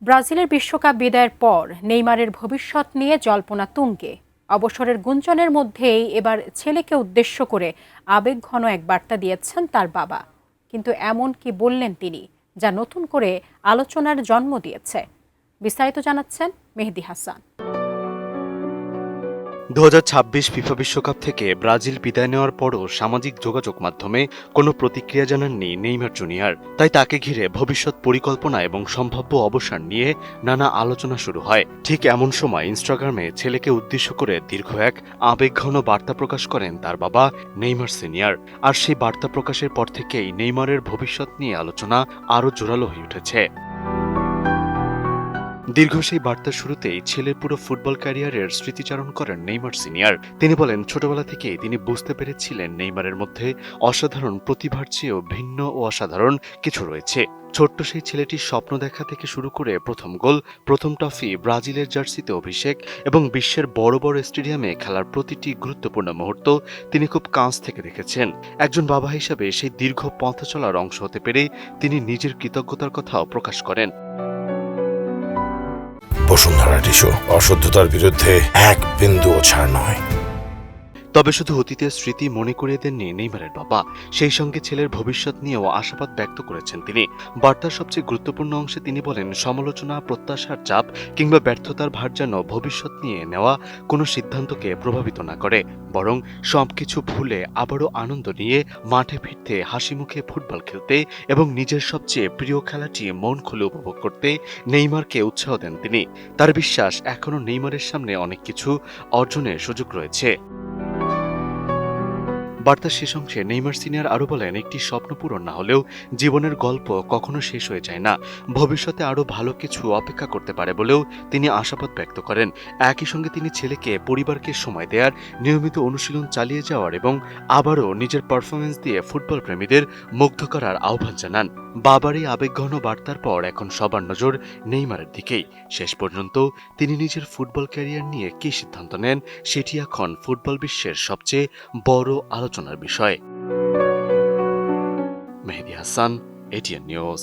ব্রাজিলের বিশ্বকাপ বিদায়ের পর নেইমারের ভবিষ্যৎ নিয়ে জল্পনা তুঙ্গে। অবসরের গুঞ্জনের মধ্যেই এবার ছেলেকে উদ্দেশ্য করে আবেগঘন এক বার্তা দিয়েছেন তার বাবা। কিন্তু এমন কি বললেন তিনি, যা নতুন করে আলোচনার জন্ম দিয়েছে? বিস্তারিত জানাচ্ছেন মেহেদী হাসান। 2026 ফিফা বিশ্বকাপ থেকে ব্রাজিল বিদায় নেওয়ার পরও সামাজিক যোগাযোগ মাধ্যমে কোনো প্রতিক্রিয়া জানাননি নেইমার জুনিয়র। তাই তাকে ঘিরে ভবিষ্যৎ পরিকল্পনা এবং সম্ভাব্য অবসর নিয়ে নানা আলোচনা শুরু হয়। ঠিক এমন সময় ইনস্টাগ্রামে ছেলেকে উদ্দেশ্য করে দীর্ঘ এক আবেগঘন বার্তা প্রকাশ করেন তার বাবা নেইমার সিনিয়র। আর সেই বার্তা প্রকাশের পর থেকেই নেইমারের ভবিষ্যৎ নিয়ে আলোচনা আরও জোরালো হয়ে উঠেছে। দীর্ঘ সেই বার্তার শুরুতেই ছেলের পুরো ফুটবল ক্যারিয়ারের স্মৃতিচারণ করেন নেইমার সিনিয়র। তিনি বলেন, ছোটবেলা থেকেই তিনি বুঝতে পেরেছিলেন নেইমারের মধ্যে অসাধারণ প্রতিভার চেয়েও ভিন্ন ও অসাধারণ কিছু রয়েছে। ছোট্ট সেই ছেলেটির স্বপ্ন দেখা থেকে শুরু করে প্রথম গোল, প্রথম ট্রফি, ব্রাজিলের জার্সিতে অভিষেক এবং বিশ্বের বড় বড় স্টেডিয়ামে খেলার প্রতিটি গুরুত্বপূর্ণ মুহূর্ত তিনি খুব কাছ থেকে দেখেছেন। একজন বাবা হিসাবে সেই দীর্ঘ পথ চলার অংশ হতে পেরে তিনি নিজের কৃতজ্ঞতার কথাও প্রকাশ করেন। বসুন্ধরা টিস্যু, অশুদ্ধতার বিরুদ্ধে এক বিন্দুও ছাড় নয়। তবে শুধু অতীতের স্মৃতি মনে করিয়ে দেননি নেইমারের বাবা, সেই সঙ্গে ছেলের ভবিষ্যৎ নিয়েও আশাবাদ ব্যক্ত করেছেন তিনি। বার্তার সবচেয়ে গুরুত্বপূর্ণ অংশে তিনি বলেন, সমালোচনা, প্রত্যাশার চাপ কিংবা ব্যর্থতার ভার যেন ভবিষ্যৎ নিয়ে নেওয়া কোনো সিদ্ধান্তকে প্রভাবিত না করে, বরং সবকিছু ভুলে আবারও আনন্দ নিয়ে মাঠে ফিরতে, হাসি মুখে ফুটবল খেলতে এবং নিজের সবচেয়ে প্রিয় খেলাটি মন খুলে উপভোগ করতে নেইমারকে উৎসাহ দেন তিনি। তার বিশ্বাস, এখনও নেইমারের সামনে অনেক কিছু অর্জনের সুযোগ রয়েছে। বার্তার শেষ অংশে নেইমার সিনিয়র আরও বলেন, একটি স্বপ্ন পূরণ না হলেও জীবনের গল্প কখনো শেষ হয়ে যায় না। ভবিষ্যতে আরও ভালো কিছু অপেক্ষা করতে পারে বলেও তিনি আশাবাদ ব্যক্ত করেন। একই সঙ্গে তিনি ছেলেকে পরিবারকে সময় দেওয়ার, নিয়মিত অনুশীলন চালিয়ে যাওয়ার এবং আবারও নিজের পারফরমেন্স দিয়ে ফুটবল প্রেমীদের মুগ্ধ করার আহ্বান জানান। বাবার এই আবেগঘন বার্তার পর এখন সবার নজর নেইমারের দিকেই। শেষ পর্যন্ত তিনি নিজের ফুটবল ক্যারিয়ার নিয়ে কী সিদ্ধান্ত নেন, সেটি এখন ফুটবল বিশ্বের সবচেয়ে বড় আলোচনার বিষয়। মেহেদী হাসান, এটিএন নিউজ।